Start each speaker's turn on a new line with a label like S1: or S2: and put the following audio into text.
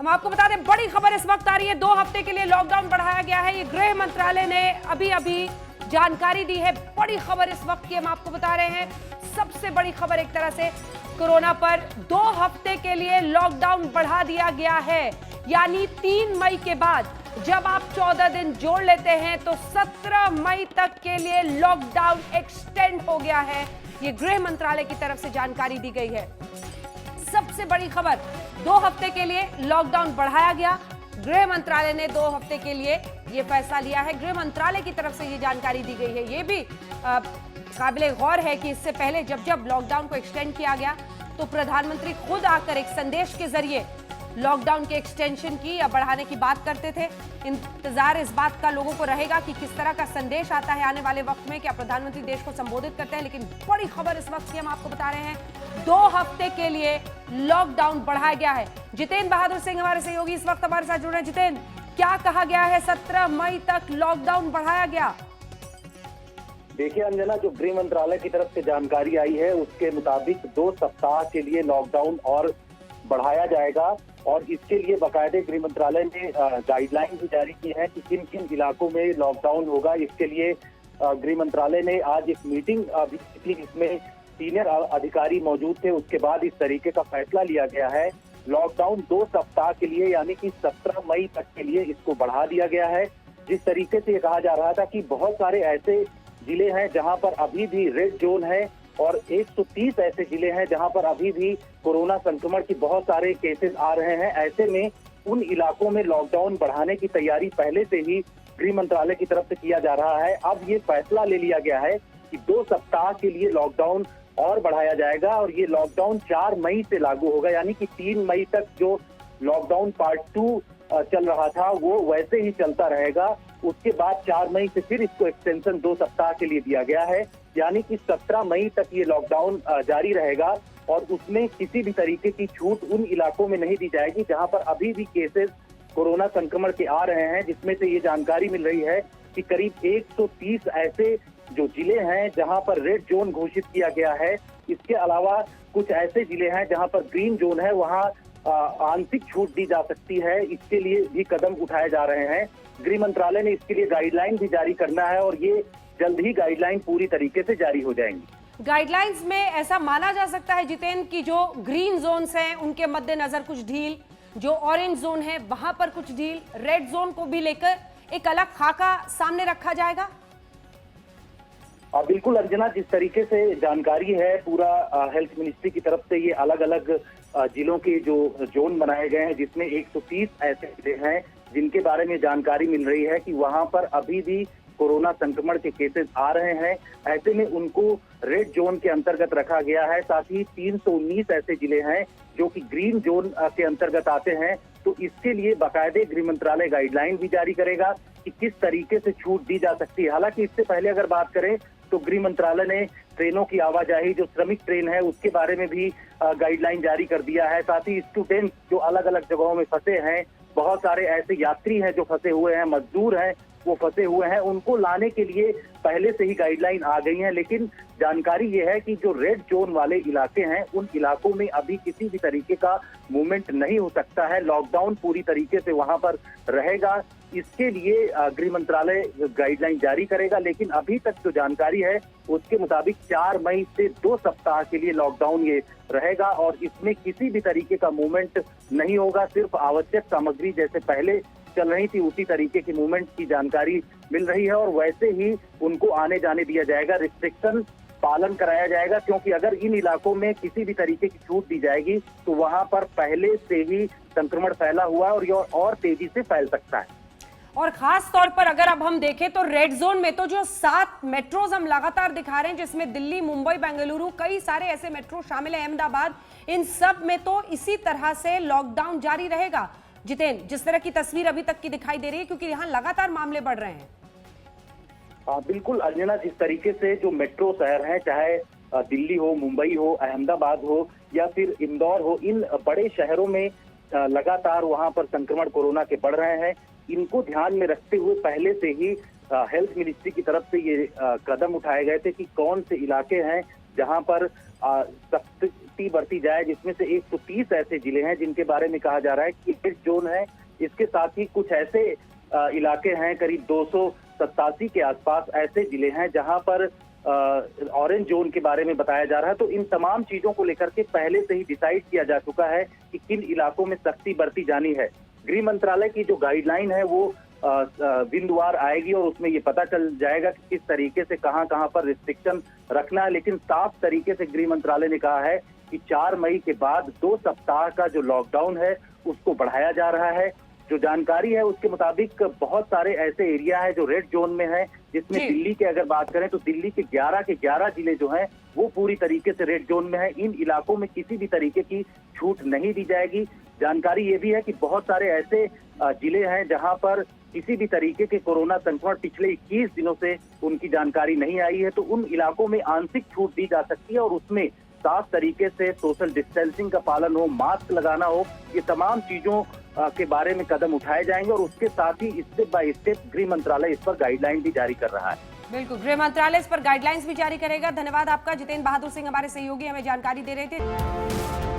S1: हम आपको बता दें, बड़ी खबर इस वक्त आ रही है। 2 हफ्ते के लिए लॉकडाउन बढ़ाया गया है। ये गृह मंत्रालय ने अभी जानकारी दी है। बड़ी खबर इस वक्त की हम आपको बता रहे हैं। सबसे बड़ी खबर एक तरह से कोरोना पर 2 हफ्ते के लिए लॉकडाउन बढ़ा दिया गया है। यानी 3 मई के बाद जब आप 14 दिन जोड़ लेते हैं तो 17 मई तक के लिए लॉकडाउन एक्सटेंड हो गया है। ये गृह मंत्रालय की तरफ से जानकारी दी गई है। सबसे बड़ी खबर, 2 हफ्ते के लिए लॉकडाउन बढ़ाया गया। गृह मंत्रालय ने 2 हफ्ते के लिए यह फैसला लिया है। गृह मंत्रालय की तरफ से यह जानकारी दी गई है। यह भी काबिले गौर है कि इससे पहले जब लॉकडाउन को एक्सटेंड किया गया तो प्रधानमंत्री खुद आकर एक संदेश के जरिए लॉकडाउन के एक्सटेंशन की या बढ़ाने की बात करते थे। इंतजार इस बात का लोगों को रहेगा कि किस तरह का संदेश आता है आने वाले वक्त में। क्या प्रधानमंत्री देश को संबोधित करते हैं? लेकिन बड़ी खबर इस वक्त की हम आपको बता रहे हैं, 2 हफ्ते के लिए लॉकडाउन बढ़ाया गया है। जितेंद्र बहादुर सिंह हमारे सहयोगी इस वक्त हमारे साथ जुड़ रहे हैं। जितेंद्र, क्या कहा गया है? 17 मई तक लॉकडाउन बढ़ाया गया।
S2: देखिए अंजना, जो गृह मंत्रालय की तरफ से जानकारी आई है उसके मुताबिक 2 सप्ताह के लिए लॉकडाउन और बढ़ाया जाएगा और इसके लिए बाकायदे गृह मंत्रालय ने गाइडलाइन भी जारी की है कि किन किन इलाकों में लॉकडाउन होगा। इसके लिए गृह मंत्रालय ने आज एक मीटिंग भी की थी जिसमें सीनियर अधिकारी मौजूद थे। उसके बाद इस तरीके का फैसला लिया गया है। लॉकडाउन 2 सप्ताह के लिए यानी कि 17 मई तक के लिए इसको बढ़ा दिया गया है। जिस तरीके से ये कहा जा रहा था कि बहुत सारे ऐसे जिले हैं जहां पर अभी भी रेड जोन है और 130 ऐसे जिले हैं जहां पर अभी भी कोरोना संक्रमण की बहुत सारे केसेस आ रहे हैं। ऐसे में उन इलाकों में लॉकडाउन बढ़ाने की तैयारी पहले से ही गृह मंत्रालय की तरफ से किया जा रहा है। अब ये फैसला ले लिया गया है कि 2 सप्ताह के लिए लॉकडाउन और बढ़ाया जाएगा और ये लॉकडाउन 4 मई से लागू होगा। यानी कि 3 मई तक जो लॉकडाउन पार्ट 2 चल रहा था वो वैसे ही चलता रहेगा। उसके बाद 4 मई से फिर इसको एक्सटेंशन 2 सप्ताह के लिए दिया गया है। यानी कि 17 मई तक ये लॉकडाउन जारी रहेगा और उसमें किसी भी तरीके की छूट उन इलाकों में नहीं दी जाएगी जहां पर अभी भी केसेस कोरोना संक्रमण के आ रहे हैं। जिसमें से ये जानकारी मिल रही है कि करीब 130 ऐसे जो जिले हैं जहां पर रेड जोन घोषित किया गया है। इसके अलावा कुछ ऐसे जिले हैं जहां पर ग्रीन जोन है, वहां आंशिक छूट दी जा सकती है। इसके लिए भी कदम उठाए जा रहे हैं। गृह मंत्रालय ने इसके लिए गाइडलाइन भी जारी करना है और ये जल्द ही गाइडलाइन पूरी तरीके से जारी हो जाएंगी।
S1: गाइडलाइंस में ऐसा माना जा सकता है जितेंद्र की जो ग्रीन जोन्स हैं उनके मद्देनजर कुछ ढील, जो ऑरेंज जोन है वहां पर कुछ ढील, रेड जोन को भी लेकर एक अलग खाका सामने रखा जाएगा।
S2: बिल्कुल अंजना, जिस तरीके से जानकारी है पूरा हेल्थ मिनिस्ट्री की तरफ से ये अलग अलग जिलों के जो जोन बनाए गए हैं जिसमें 130 ऐसे जिले हैं जिनके बारे में जानकारी मिल रही है कि वहां पर अभी भी कोरोना संक्रमण के केसेस आ रहे हैं। ऐसे में उनको रेड जोन के अंतर्गत रखा गया है। साथ ही 319 ऐसे जिले हैं जो कि ग्रीन जोन के अंतर्गत आते हैं। तो इसके लिए बाकायदे गृह मंत्रालय गाइडलाइन भी जारी करेगा कि किस तरीके से छूट दी जा सकती है। हालांकि इससे पहले अगर बात करें तो गृह मंत्रालय ने ट्रेनों की आवाजाही, जो श्रमिक ट्रेन है उसके बारे में भी गाइडलाइन जारी कर दिया है। साथ ही स्टूडेंट जो अलग अलग जगहों में फंसे हैं, बहुत सारे ऐसे यात्री हैं जो फंसे हुए हैं, मजदूर हैं वो फंसे हुए हैं, उनको लाने के लिए पहले से ही गाइडलाइन आ गई है। लेकिन जानकारी ये है कि जो रेड जोन वाले इलाके हैं उन इलाकों में अभी किसी भी तरीके का मूवमेंट नहीं हो सकता है। लॉकडाउन पूरी तरीके से वहां पर रहेगा। इसके लिए गृह मंत्रालय गाइडलाइन जारी करेगा। लेकिन अभी तक जो जानकारी है उसके मुताबिक 4 मई से 2 सप्ताह के लिए लॉकडाउन ये रहेगा और इसमें किसी भी तरीके का मूवमेंट नहीं होगा। सिर्फ आवश्यक सामग्री जैसे पहले चल रही थी उसी तरीके की मूवमेंट की जानकारी मिल रही है और वैसे ही उनको आने जाने दिया जाएगा। रिस्ट्रिक्शन पालन कराया जाएगा क्योंकि अगर इन इलाकों में किसी भी तरीके की छूट दी जाएगी तो वहां पर पहले से ही संक्रमण फैला हुआ है और ये और तेजी से फैल सकता है।
S1: और खास तौर पर अगर अब हम देखें तो रेड जोन में तो जो 7 मेट्रोज हम लगातार दिखा रहे हैं जिसमें दिल्ली, मुंबई, बेंगलुरु, कई सारे ऐसे मेट्रो शामिल है, अहमदाबाद, इन सब में तो इसी तरह से लॉकडाउन जारी रहेगा। जितेंद्र, जिस तरह की तस्वीर अभी तक की दिखाई दे रही है क्योंकि यहाँ लगातार मामले बढ़ रहे हैं।
S2: बिल्कुल अंजना, जिस तरीके से जो मेट्रो शहर हैं, चाहे दिल्ली हो, मुंबई हो, अहमदाबाद हो या फिर इंदौर हो, इन बड़े शहरों में लगातार वहां पर संक्रमण कोरोना के बढ़ रहे हैं। इनको ध्यान में रखते हुए पहले से ही हेल्थ मिनिस्ट्री की तरफ से ये कदम उठाए गए थे कि कौन से इलाके हैं जहां पर सख्त सख्ती बरती जाए, जिसमें से 130 ऐसे जिले हैं जिनके बारे में कहा जा रहा है कि रेड जोन है। इसके साथ ही कुछ ऐसे इलाके हैं, करीब 287 के आसपास ऐसे जिले हैं जहां पर ऑरेंज जोन के बारे में बताया जा रहा है। तो इन तमाम चीजों को लेकर के पहले से ही डिसाइड किया जा चुका है कि किन इलाकों में सख्ती बरती जानी है। गृह मंत्रालय की जो गाइडलाइन है वो बिंदुवार आएगी और उसमें ये पता चल जाएगा कि किस तरीके से कहां कहां पर रिस्ट्रिक्शन रखना है। लेकिन साफ तरीके से गृह मंत्रालय ने कहा है कि 4 मई के बाद 2 सप्ताह का जो लॉकडाउन है उसको बढ़ाया जा रहा है। जो जानकारी है उसके मुताबिक बहुत सारे ऐसे एरिया है जो रेड जोन में है, जिसमें दिल्ली के अगर बात करें तो दिल्ली के 11 जिले जो हैं वो पूरी तरीके से रेड जोन में है। इन इलाकों में किसी भी तरीके की छूट नहीं दी जाएगी। जानकारी ये भी है कि बहुत सारे ऐसे जिले हैं जहां पर किसी भी तरीके के कोरोना संक्रमण पिछले 21 दिनों से उनकी जानकारी नहीं आई है, तो उन इलाकों में आंशिक छूट दी जा सकती है और उसमें साफ तरीके से सोशल डिस्टेंसिंग का पालन हो, मास्क लगाना हो, ये तमाम चीजों के बारे में कदम उठाए जाएंगे और उसके साथ ही स्टेप बाय स्टेप गृह मंत्रालय इस पर गाइडलाइन भी जारी कर रहा है।
S1: बिल्कुल, गृह मंत्रालय इस पर गाइडलाइंस भी जारी करेगा। धन्यवाद आपका जितेंद्र बहादुर सिंह, हमारे सहयोगी हमें जानकारी दे रहे थे।